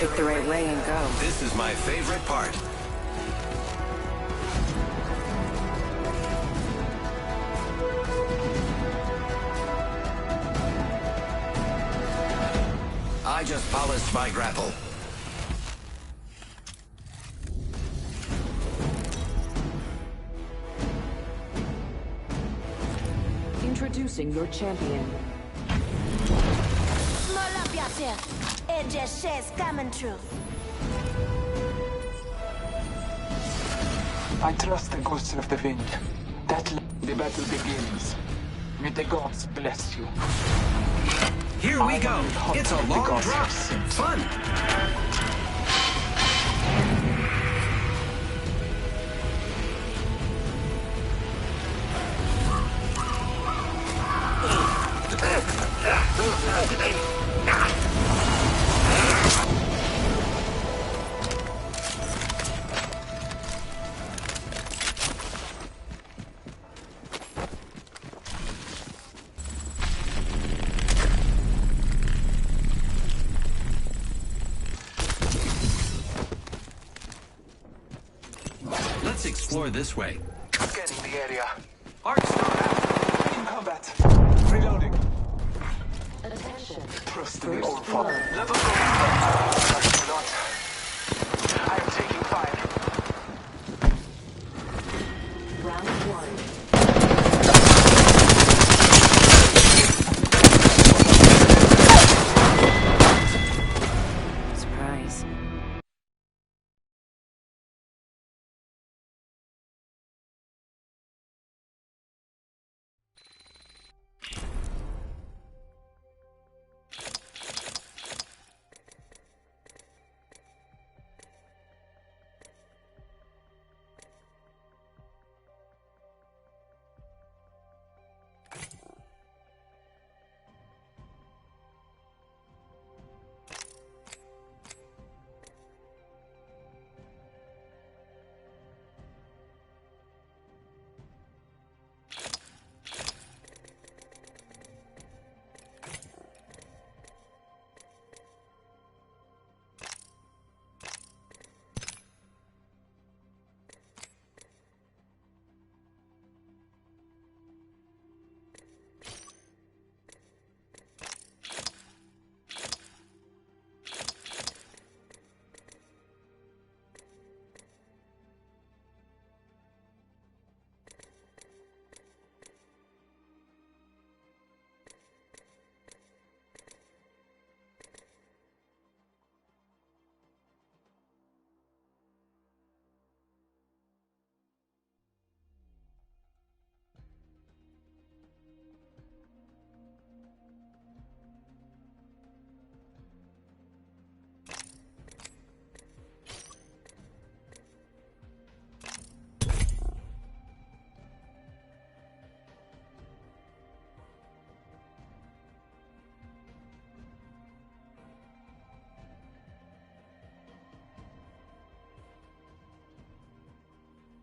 pick the right way and go. This is my favorite part. I just polished my grapple. Introducing your champion. Small up yourself. It just says coming true. I trust the ghosts of the wind. The battle begins. May the gods bless you. Here we go. It's a long drop. Fun. Let's explore this way. Scanning the area. Arc star out. In combat. Reloading. Attention. Trust in the old father. Level go. I am taking fire. Round one. Surprise.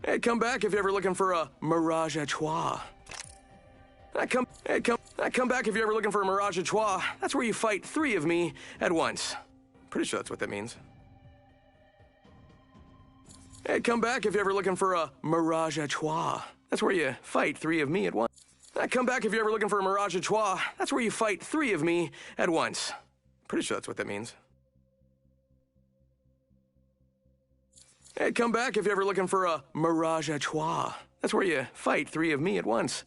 Hey, come back if you're ever looking for a Mirage à Trois. Come back if you're ever looking for a Mirage à Trois. That's where you fight 3 of me at once. Pretty sure that's what that means. Hey, come back if you're ever looking for a Mirage à Trois. That's where you fight 3 of me at once. Come back if you're ever looking for a Mirage à Trois. That's where you fight 3 of me at once. Pretty sure that's what that means. Hey, come back if you're ever looking for a Mirage à Trois. That's where you fight 3 of me at once.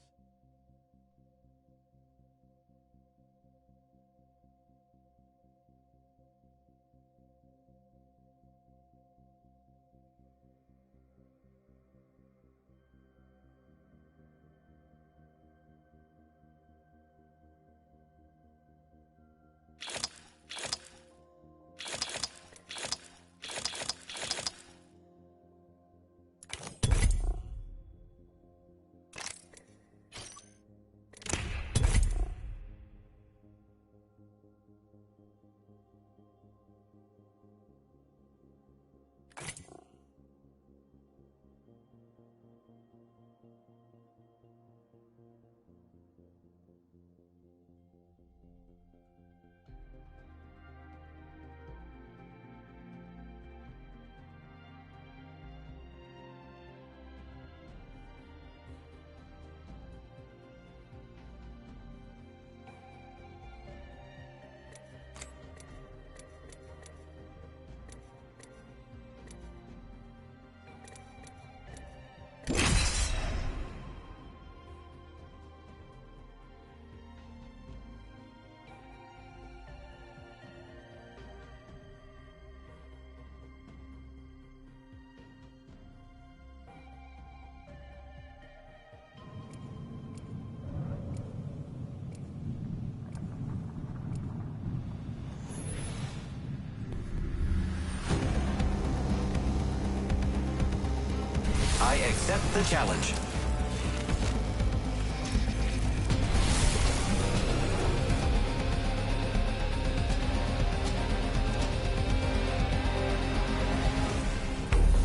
Accept the challenge.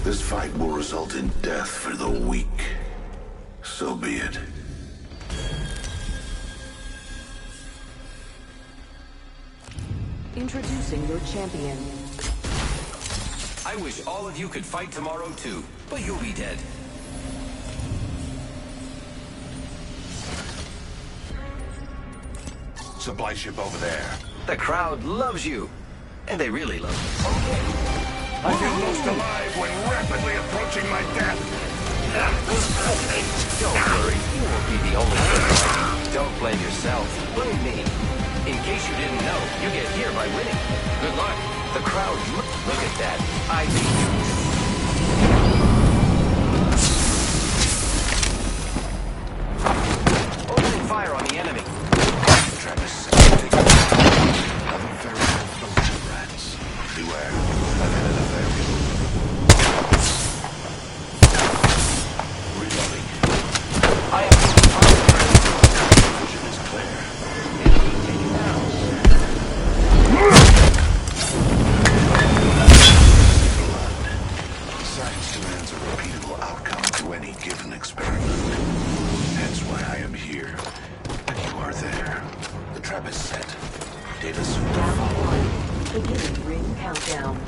This fight will result in death for the weak. So be it. Introducing your champion. I wish all of you could fight tomorrow too, but you'll be dead. Supply ship over there. The crowd loves you. And they really love you. I feel most alive when rapidly approaching my death. Don't worry, you won't be the only one. Don't blame yourself, blame me. In case you didn't know, you get here by winning. Good luck. The crowd, look at that. I beat you. Opening fire on the enemy. Travis, take it. Have a very good rats. Beware. I've had an affair. Reloading. I am Vision is clear. enemy taken down. Blood. Science demands a repeatable outcome to any given experiment. That's why I am here. And you are there. The trap is set. Data soon to follow. Beginning ring countdown.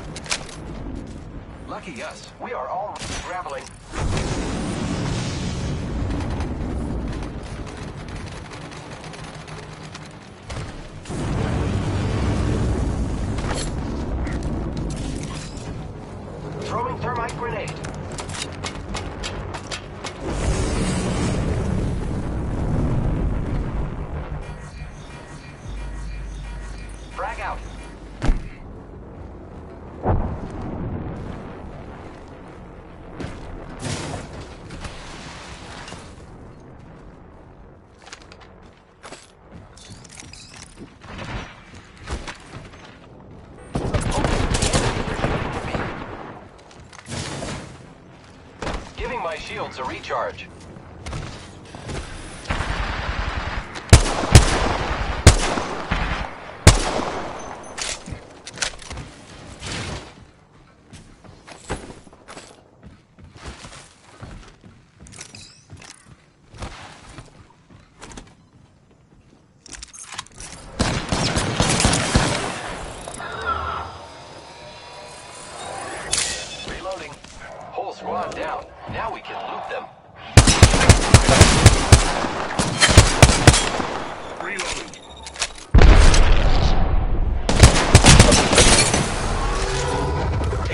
Lucky us. We are all grappling. Throwing thermite grenade. Frag out. Giving my shields a recharge. Reloading. Whole squad down. Now we can loot them. Reloading.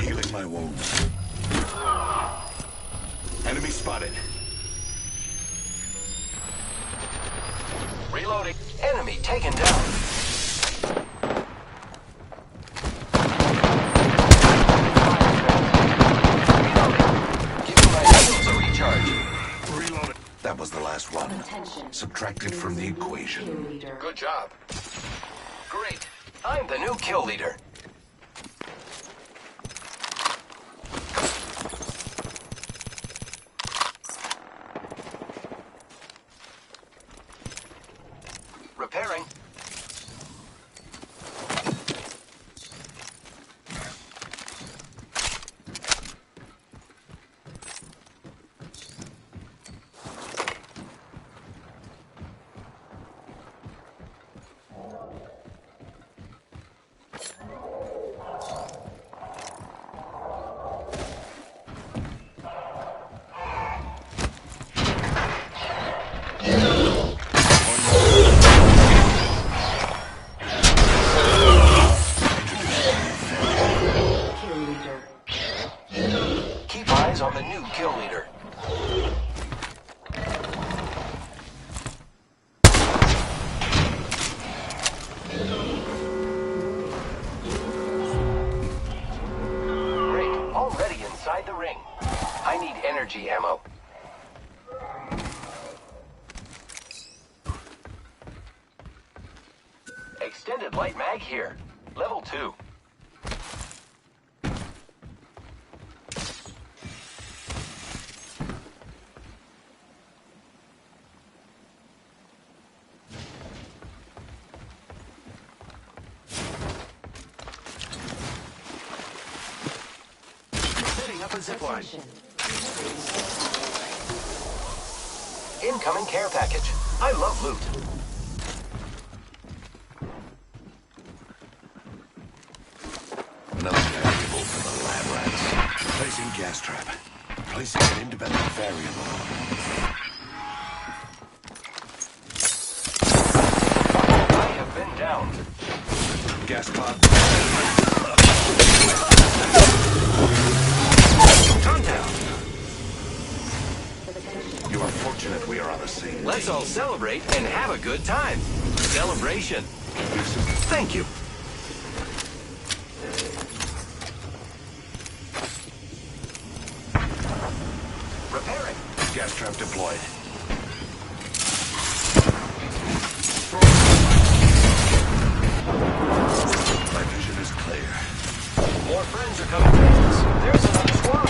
Healing my wounds. Enemy spotted. Reloading. Enemy taken down. Giving my shields a recharge. Reloading. That was the last one. Attention. Subtracted from the equation. Kill leader. Good job. Great. I'm the new kill leader. Repairing. Kill leader. Keep eyes on the new kill leader. Great. Already inside the ring. I need energy ammo. Extended light mag here. Level 2. zipline. Attention. Incoming care package. I love loot. Another variable for the lab rats. Placing gas trap. Placing an independent variable. I have been down. Gas pod. Contact. You are fortunate we are on the scene. Let's all celebrate and have a good time. Celebration. Thank you. Repairing. Gas trap deployed. My vision is clear. More friends are coming to us. There's another squad.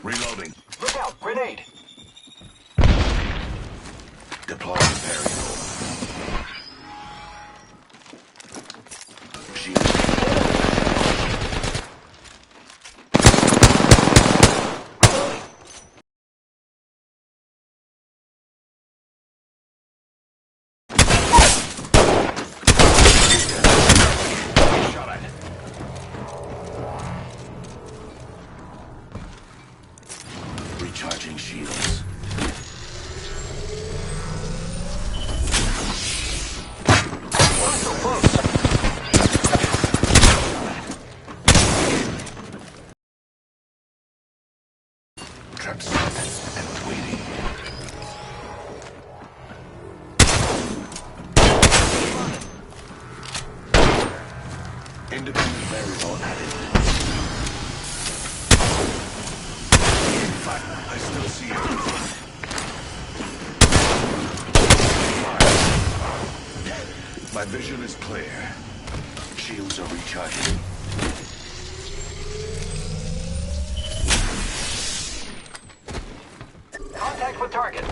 Reloading. Look out, grenade. Deploying variable. Shield. Shot at. Recharging shields. So close. Trap set and waiting. Independent variable added. Fine, I still see it. My vision is clear. Shields are recharging. Contact with target.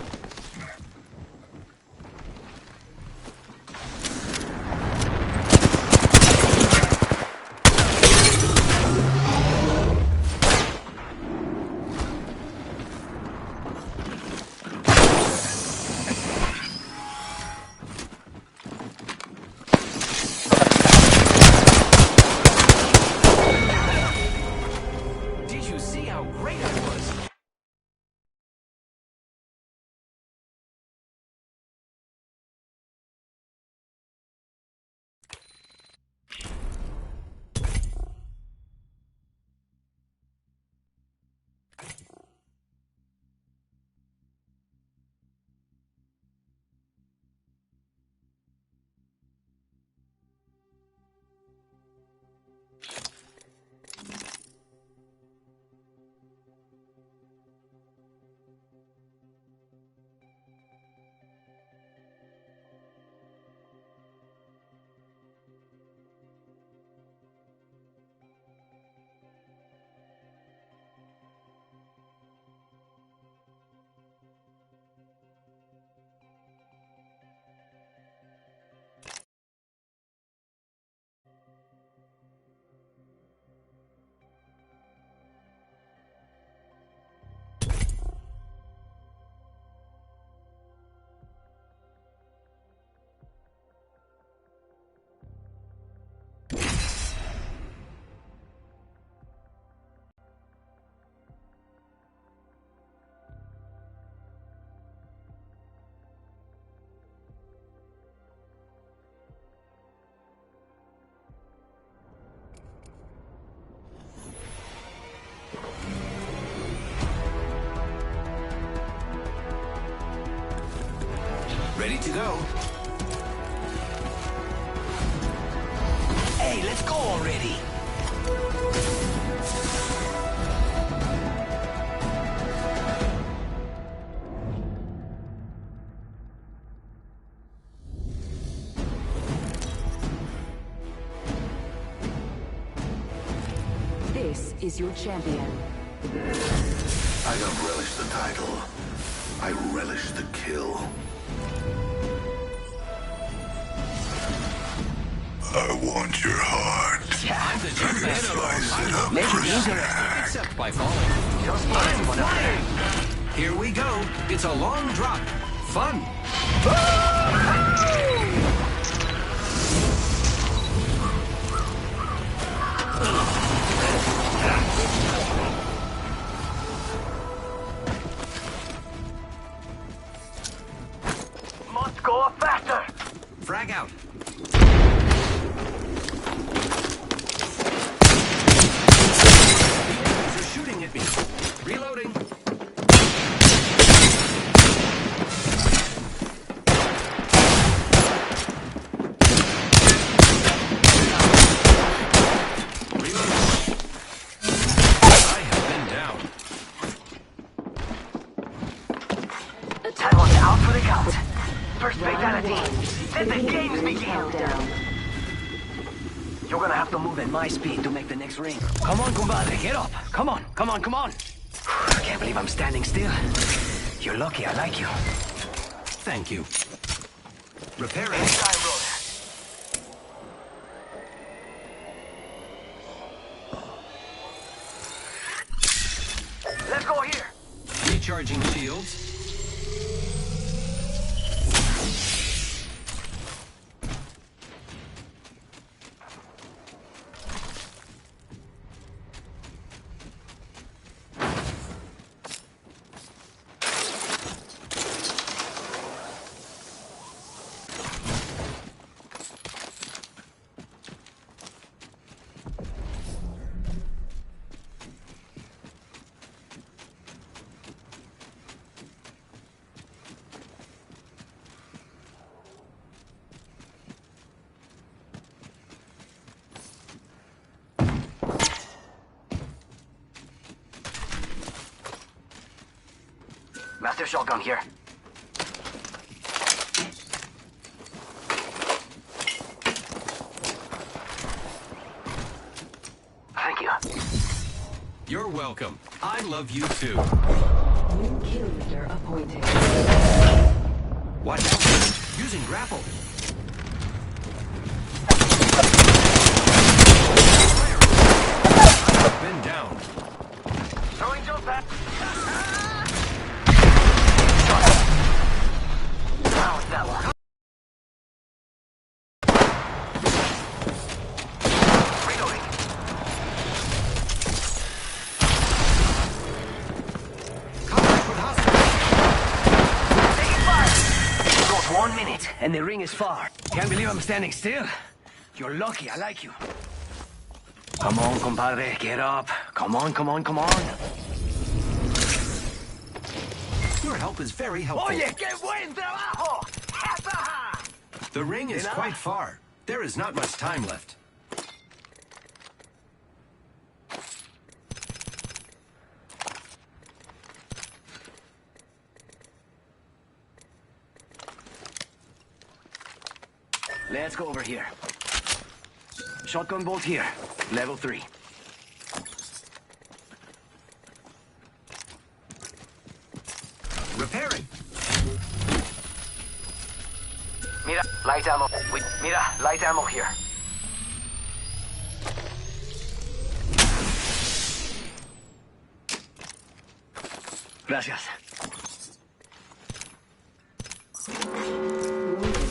Did you see how great I was? Ready to go. Hey, let's go already. This is your champion. I don't relish the title. I relish the kill. I want your heart. I'm the gym master. Make it easier. Except by falling. I'm flying. Here we go. It's a long drop. Fun. Must go faster. Frag out. They're shooting at me. Reloading. Talon's out for the count. First fatality. Then the games begin. You're gonna have to move at my speed to make the next ring. Come on, compadre, get up. Come on, come on, come on. I can't believe I'm standing still. You're lucky I like you. Thank you. Repairing. Anytime, brother. Let's go here. Recharging shields. Master shotgun here. Thank you. You're welcome. I love you too. New kill leader appointed. Watch out. Using grapple. Been down. Throwing jump pad. How's that one? Reloading. Contact with hostile. Taking fire. Got 1 minute, and the ring is far. Can't believe I'm standing still. You're lucky I like you. Come on, compadre, get up. Come on, come on, come on. Your help is very helpful. Oye, qué buen trabajo! The ring is Enough. quite far. There is not much time left. Let's go over here. Shotgun bolt here. Level 3. Repairing. Mira, light ammo. Wait, mira, light ammo here. Gracias.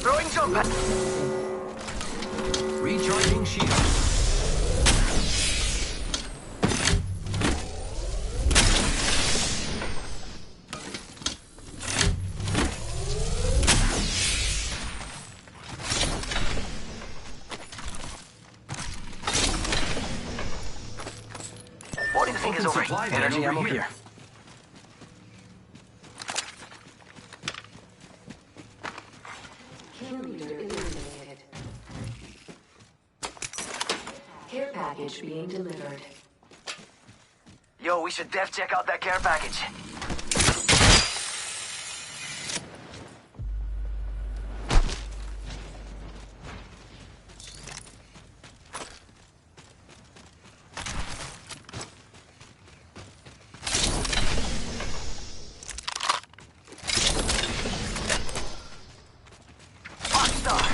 Throwing jump pad. Recharging shield. What do you think is over? Supply bin Energy over ammo here. here. Kill leader eliminated. Care package being delivered. Yo, we should def check out that care package. Hostile.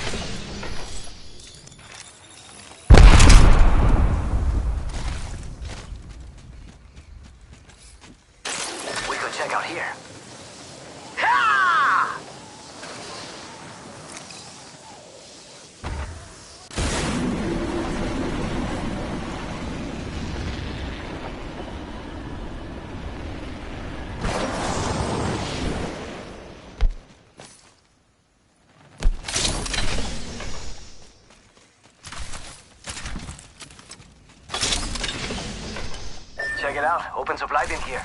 Check it out. Open supply bin here.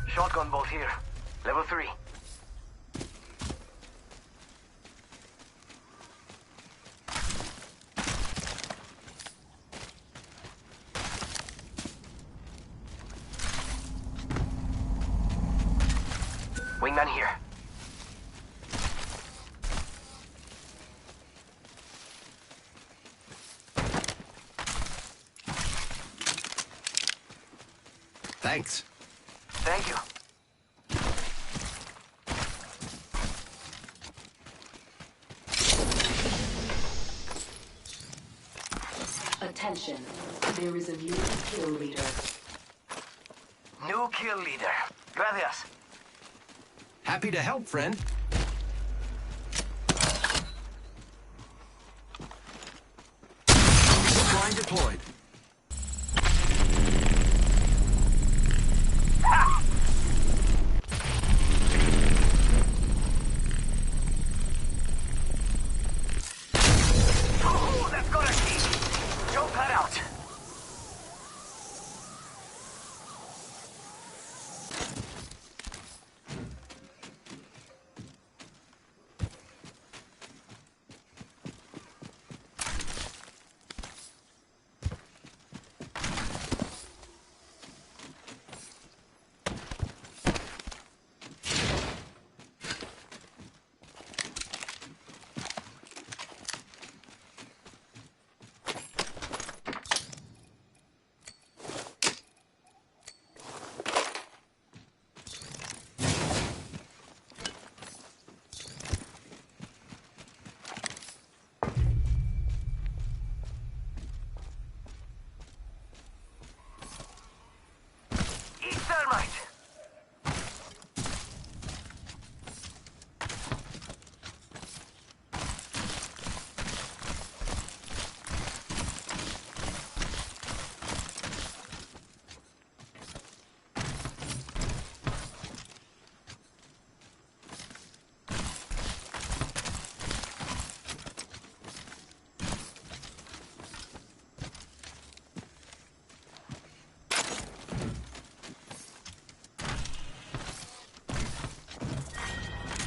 Shotgun bolt here. Level 3. Wingman here. Thanks. Thank you. Attention. There is a new kill leader. New kill leader. Gracias. Happy to help, friend. Line deployed. Oh, that's got a key. Jump that out. Eat thermite.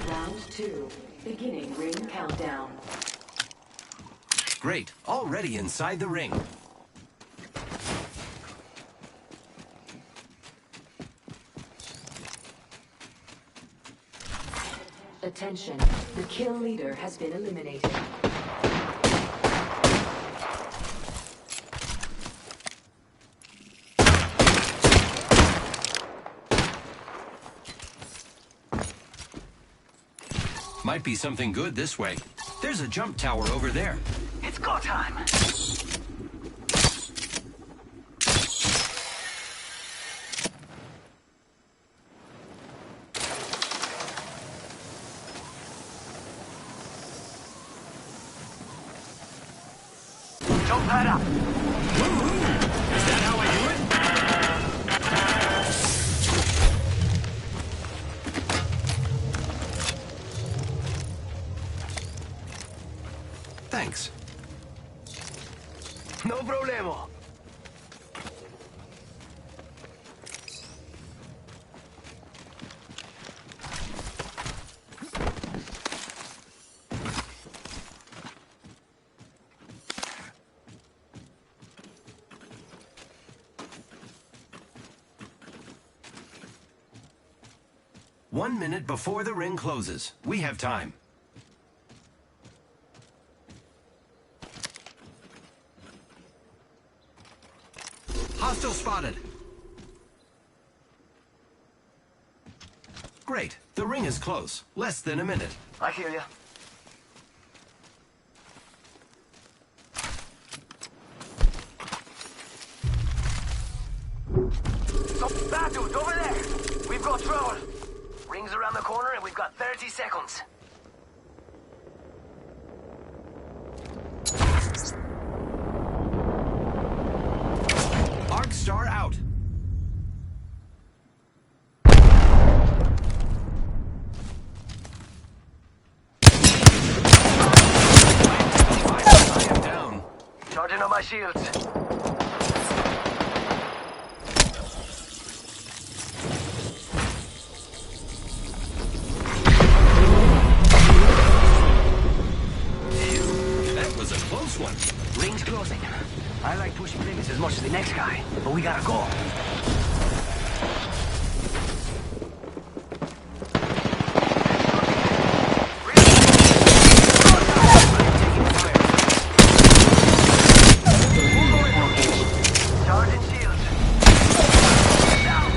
Round 2. Beginning ring countdown. Great. Already inside the ring. Attention. The kill leader has been eliminated. Might be something good this way. There's a jump tower over there. It's go time. Jump that up. Is that how I do it? Thanks. No problemo. One minute before the ring closes. We have time. Hostile spotted. Great. The ring is close. Less than a minute. I hear you. So, that dude, over there. We've got trouble. Ring's around the corner and we've got 30 seconds. Arc Star out. Charging on my shields. That was a close one. Ring's closing. I like pushing limits as much as the next guy, but we gotta go. Charging shields. Down.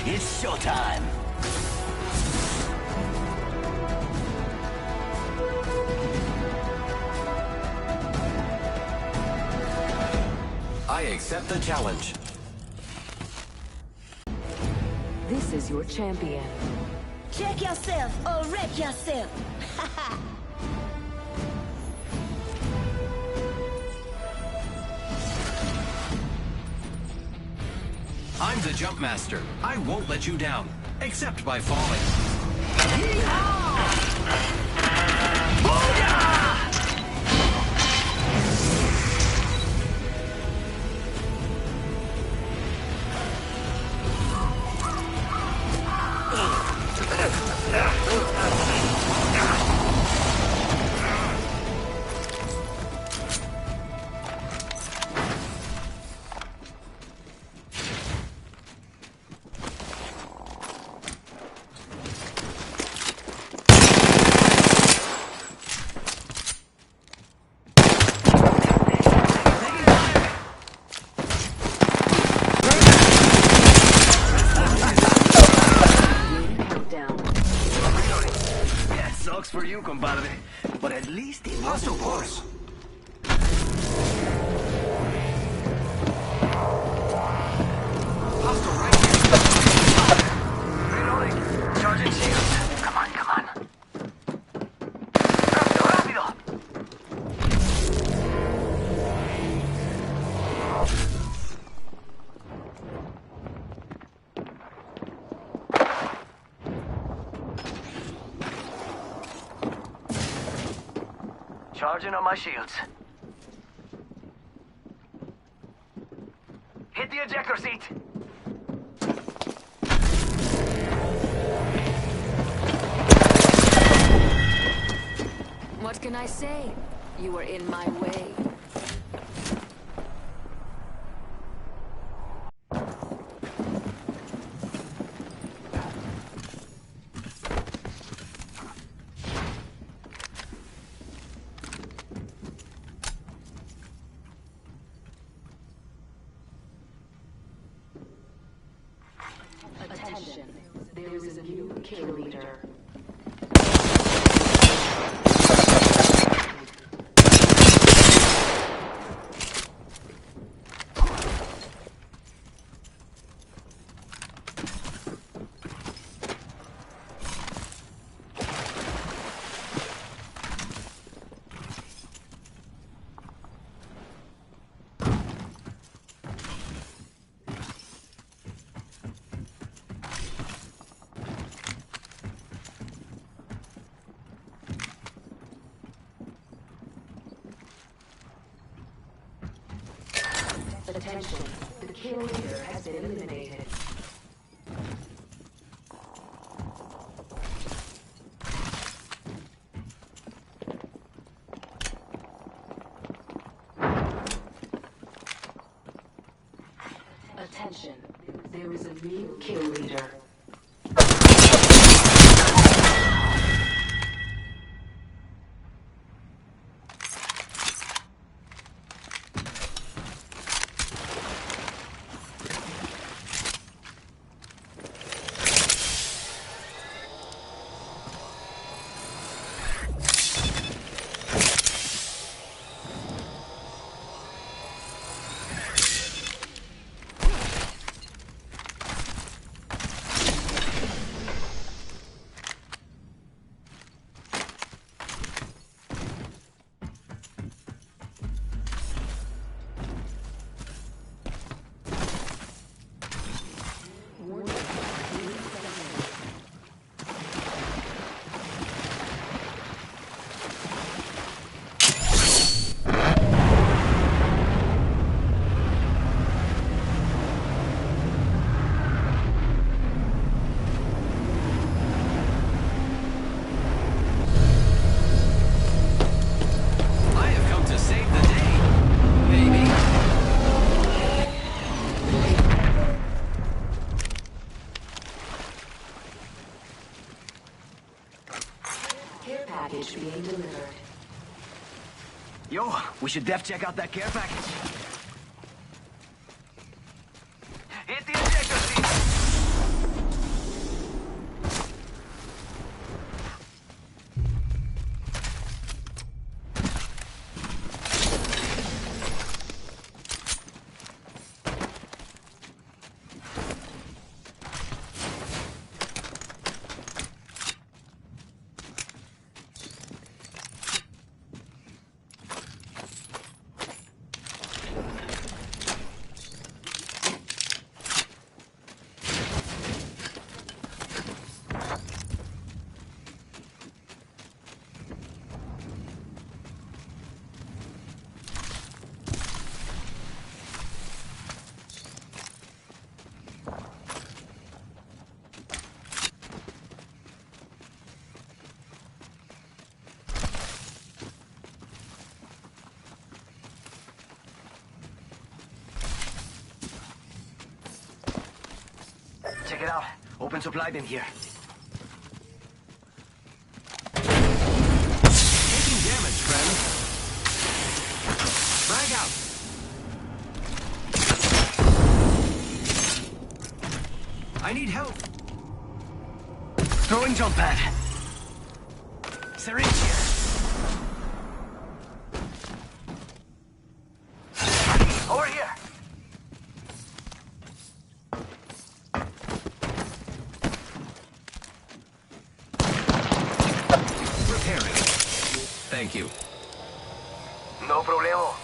It's showtime. I accept the challenge. This is your champion. Check yourself or wreck yourself. I'm the jump master. I won't let you down, except by falling. Countdown. That sucks for you, compadre. But at least it wasn't worse. Reloading. Charging shields. Come on, come on. Rápido, rápido. Charging on my shields. Hit the ejector seat. What can I say? You were in my way. Attention, there is a new kill leader. Attention, the kill leader has been eliminated. Attention, there is a new kill leader. I have come to save the day, baby. Care package being delivered. Yo, we should def check out that care package. Hit the ejector seat. Check it out. Open supply bin here. Taking damage, friend. Frag out. I need help. Throwing jump pad. Syringe here. Over here. Repairing. Thank you. No problemo.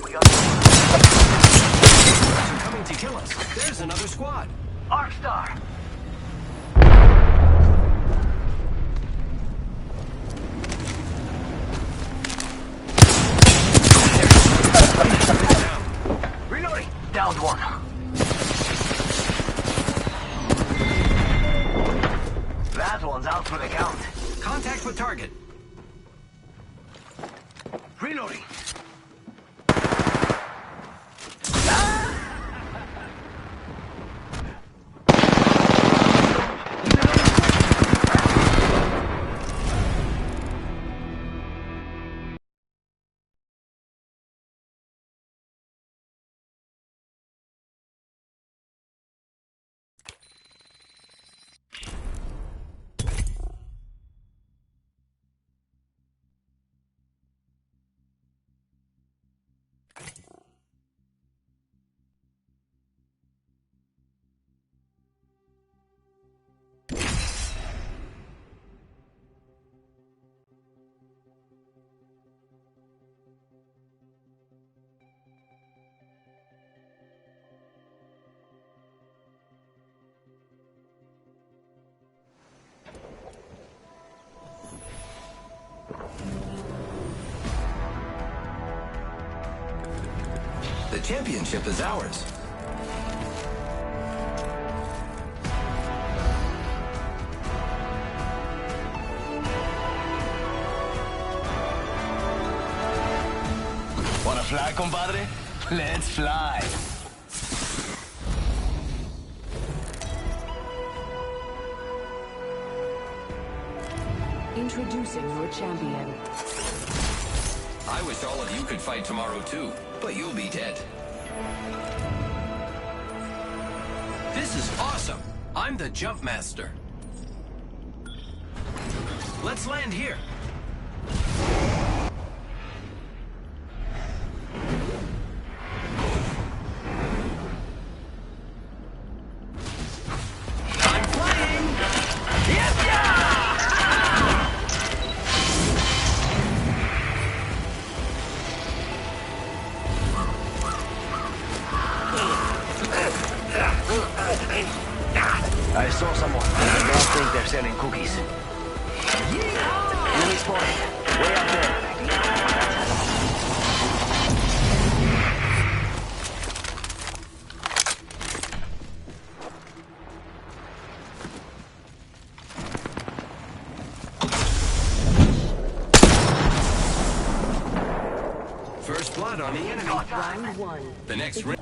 We got They're coming to kill us. There's another squad. Arcstar. Reloading. Downed one. That one's out for the count. Contact with target. Reloading. championship is ours. Wanna fly, compadre? Let's fly. Introducing your champion. I wish all of you could fight tomorrow too, but you'll be dead. This is awesome! I'm the jump master. Let's land here. I'm flying! I saw someone. I don't think they're selling cookies. Enemy spotted. Way up there. First blood on the enemy. Round one. The next ring.